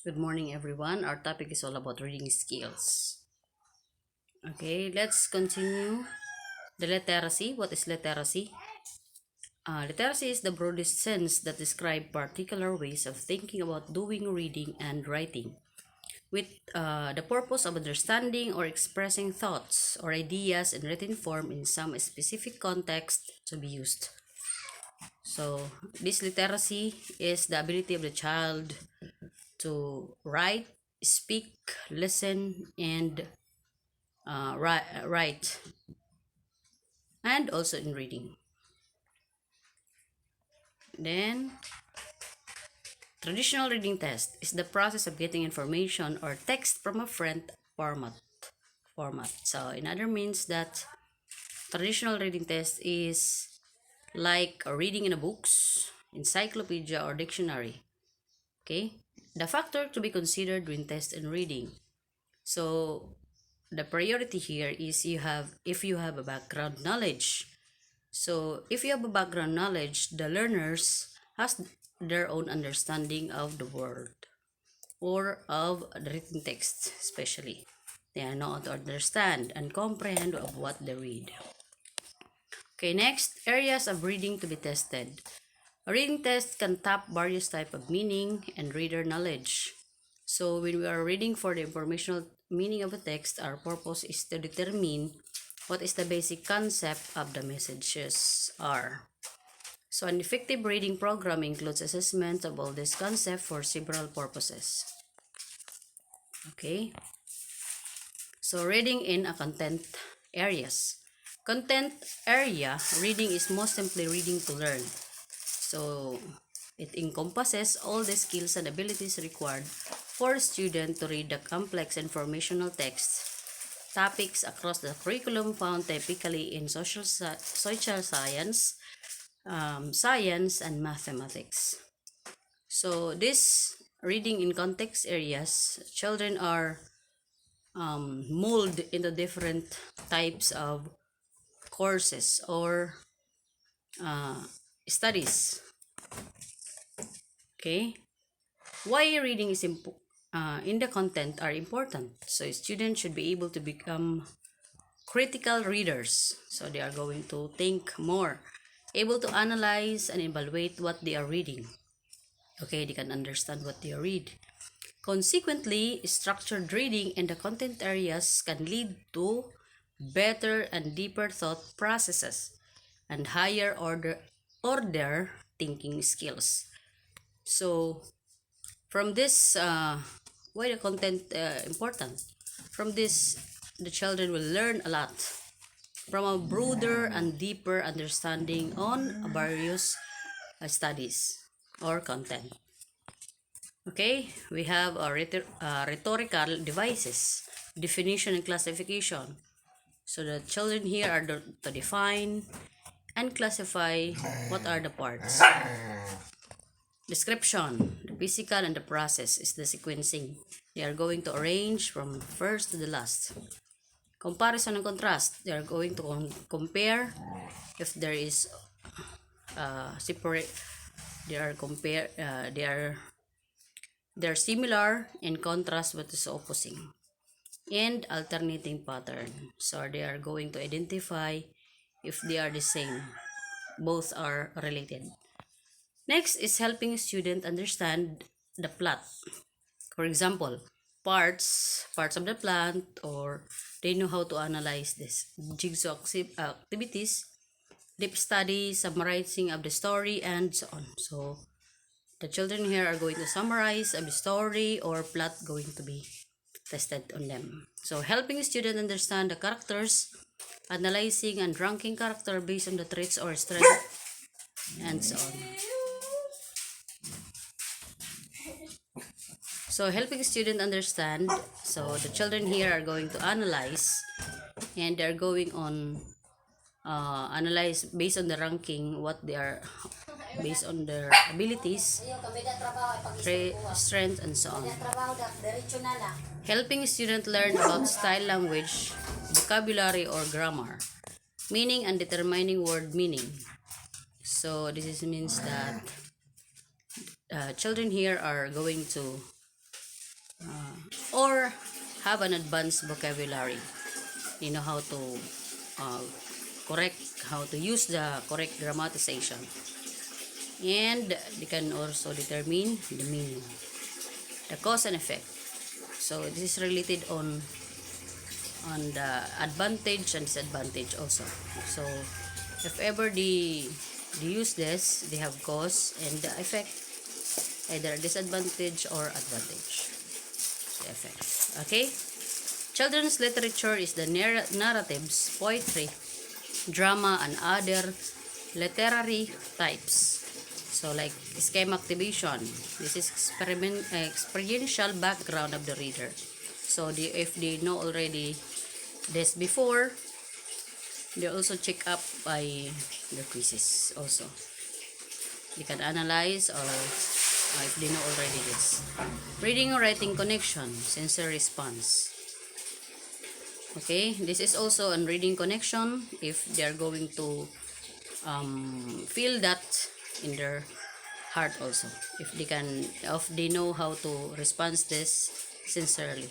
Good morning, everyone. Our topic is all about reading skills. Okay, let's continue. The literacy. What is literacy? Literacy is the broadest sense that describes particular ways of thinking about doing reading and writing, with the purpose of understanding or expressing thoughts or ideas in written form in some specific context to be used. So, this literacy is the ability of the child to write, speak, listen, and write, and also in reading. Then, traditional reading test is the process of getting information or text from a friend format. So, in other means that traditional reading test is like a reading in a books, encyclopedia, or dictionary. Okay, the factor to be considered when test and reading. So, the priority here is if you have a background knowledge. So, if you have a background knowledge, the learners has their own understanding of the word or of the written text, especially. They know how to understand and comprehend of what they read. Okay, next, areas of reading to be tested. A reading test can tap various type of meaning and reader knowledge. So, when we are reading for the informational meaning of a text, our purpose is to determine what is the basic concept of the messages are. So an effective reading program includes assessment of all these concepts for several purposes. Okay, so reading in a content areas. Content area reading is most simply reading to learn. So it encompasses all the skills and abilities required for a student to read the complex informational texts topics across the curriculum found typically in social science, science, and mathematics. So this reading in context areas, children are molded into different types of courses or uh, studies. Okay, why reading is in the content are important. So students should be able to become critical readers. So they are going to think more, able to analyze and evaluate what they are reading. Okay, they can understand what they read. Consequently, structured reading in the content areas can lead to better and deeper thought processes and higher order thinking skills. So, from this, why the content important? From this, the children will learn a lot from a broader and deeper understanding on various studies or content. Okay, we have a rhetorical devices, definition and classification. So the children here are to define and classify what are the parts. Description, the physical and the process is the sequencing. They are going to arrange from first to the last. Comparison and contrast, they are going to compare if there is separate. They are compare. They are similar in contrast but is opposing. And alternating pattern. So they are going to identify if they are the same. Both are related. Next is helping student understand the plot. For example, parts of the plant, or they know how to analyze this jigsaw activities, deep study, summarizing of the story, and so on. So the children here are going to summarize of the story or plot going to be tested on them. So helping students understand the characters, analyzing and ranking character based on the traits or strengths, and so on. So helping students understand, so the children here are going to analyze and they're going on analyze based on the ranking what they are based on their abilities, strength, and so on. Helping students learn about style language, vocabulary, or grammar, meaning and determining word meaning. So this means that children here are going to or have an advanced vocabulary. You know how to uh, how to use the correct grammatization. And they can also determine the meaning, the cause and effect. So this is related on the advantage and disadvantage also. So if ever they use this, they have cause and the effect, either disadvantage or advantage, the effect. Okay, children's literature is the narratives, poetry, drama, and other literary types. So like schema activation, this is experiential background of the reader. So if they know already this before, they also check up by the quizzes also. They can analyze or if they know already this. Reading or writing connection, sensory response. Okay, this is also a reading connection if they are going to feel that in their heart also, if they know how to respond this sincerely.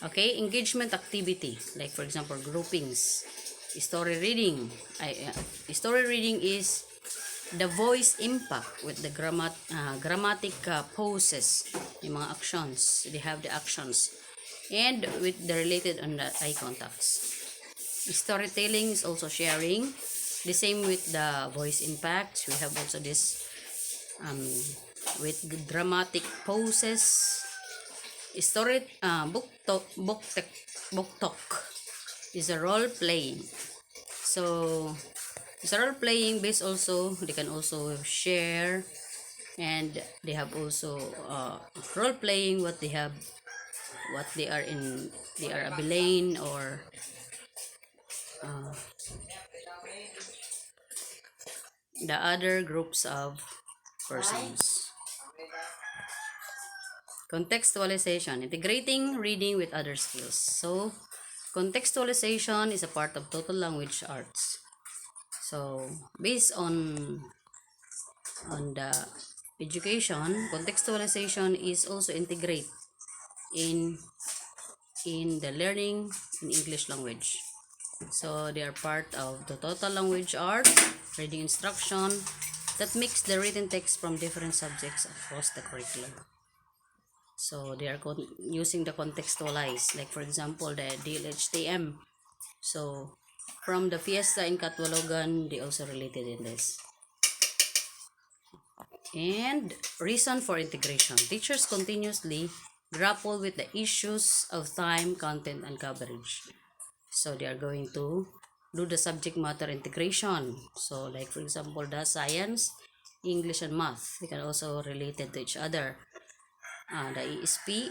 Okay, engagement activity, like for example groupings, story reading. Story reading is the voice impact with the grammatic poses, yung mga actions, they have the actions, and with the related on the eye contacts. Storytelling is also sharing, the same with the voice impact. We have also this with dramatic poses. Story book talk is a role playing. So it's a role playing based also, they can also share, and they have also role playing what they have, what they are in, they are a villain or the other groups of persons. Contextualization, integrating reading with other skills. So contextualization is a part of total language arts. So based on the education, contextualization is also integrate in the learning in English language. So they are part of the total language art, reading instruction that mix the written text from different subjects across the curriculum. So they are using the contextualize, like for example the DLHTM. So from the Fiesta in Catwalogan, they also related in this. And reason for integration. Teachers continuously grapple with the issues of time, content, and coverage. So they are going to do the subject matter integration. So like for example the science, English, and math, they can also related to each other. The ESP,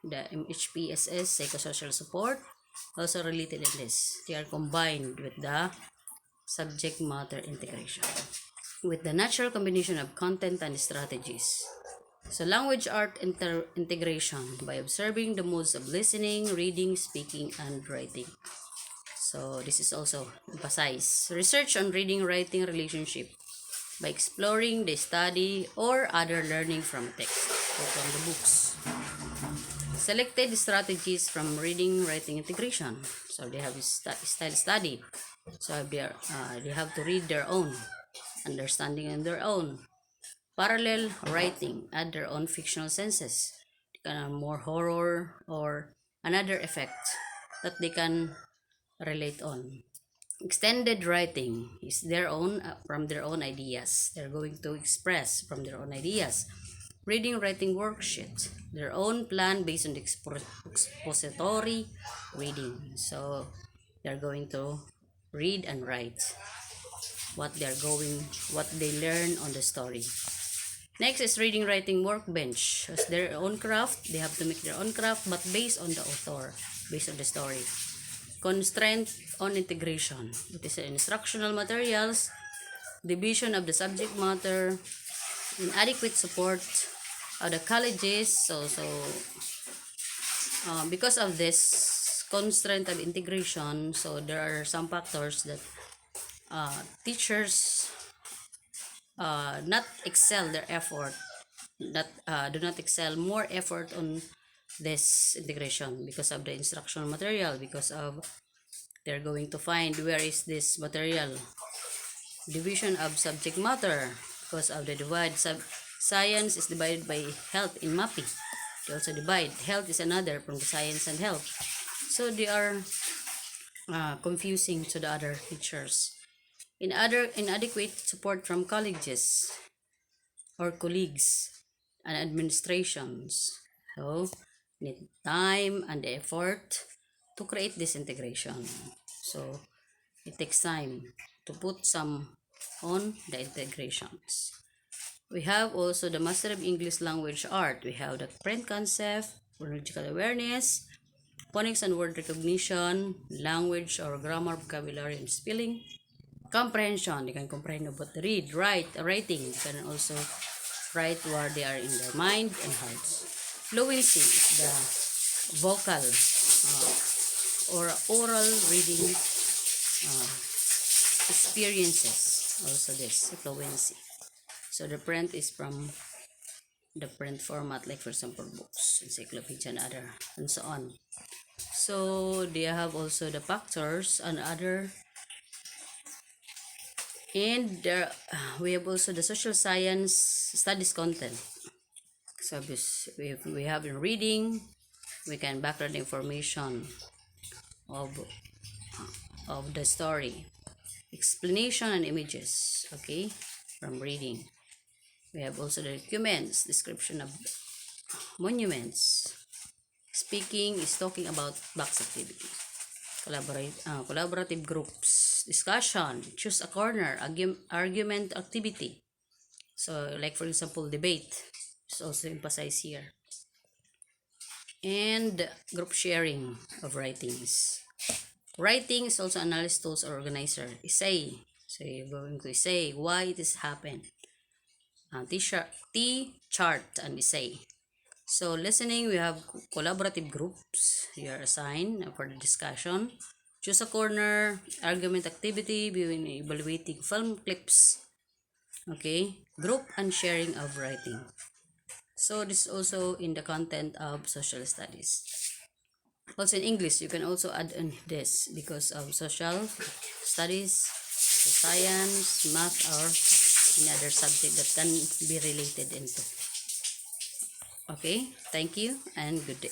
the MHPSS, psychosocial support, also related in this. They are combined with the subject matter integration, with the natural combination of content and strategies. So language art integration by observing the modes of listening, reading, speaking, and writing. So this is also emphasized. Research on reading writing relationship by exploring the study or other learning from text or from the books. Selected strategies from reading writing integration. So they have style study. So they have to read their own, understanding on their own. Parallel writing, add their own fictional senses. More horror or another effect that they can relate on. Extended writing is their own from their own ideas. They're going to express from their own ideas. Reading writing worksheet, their own plan based on the expository reading. So they're going to read and write what they learn on the story. Next is reading writing workbench. As their own craft, they have to make their own craft but based on the author, based on the story. Constraint on integration. It is instructional materials, division of the subject matter, inadequate support of the colleges. So because of this constraint of integration, so there are some factors that teachers not excel their effort do not excel more effort on this integration because of the instructional material, because of they're going to find where is this material. Division of subject matter because of the divide. Science is divided by health in MAPI. They also divide. Health is another from the science and health. So they are confusing to the other teachers. Inadequate support from colleges or colleagues and administrations. So need time and effort to create this integration. So it takes time to put some on the integrations. We have also the Master of English Language Art. We have the print concept, phonological awareness, phonics and word recognition, language or grammar, vocabulary and spelling, comprehension. They can comprehend about the read, write, writing. They can also write where they are in their mind and hearts. Fluency is the vocal or oral reading experiences. Also this fluency. So the print is from the print format, like for example books, encyclopedia and other and so on. So they have also the factors and other, and there, we have also the social science studies content. So we have in reading, we can background information of the story, explanation and images, okay, from reading. We have also the documents, description of monuments. Speaking is talking about box activity. Collaborative groups, discussion, choose a corner, argument activity. So like for example debate is also emphasized here. And group sharing of writings. Writing is also analysis tools or organizer. Essay. So you're going to say why this happened. T-chart and essay. So listening, we have collaborative groups. You are assigned for the discussion. Choose a corner, argument activity, viewing, evaluating film clips. Okay, group and sharing of writing. So this is also in the content of social studies. Also in English, you can also add in this because of social studies, science, math, or any other subject that can be related into. Okay, thank you and good day.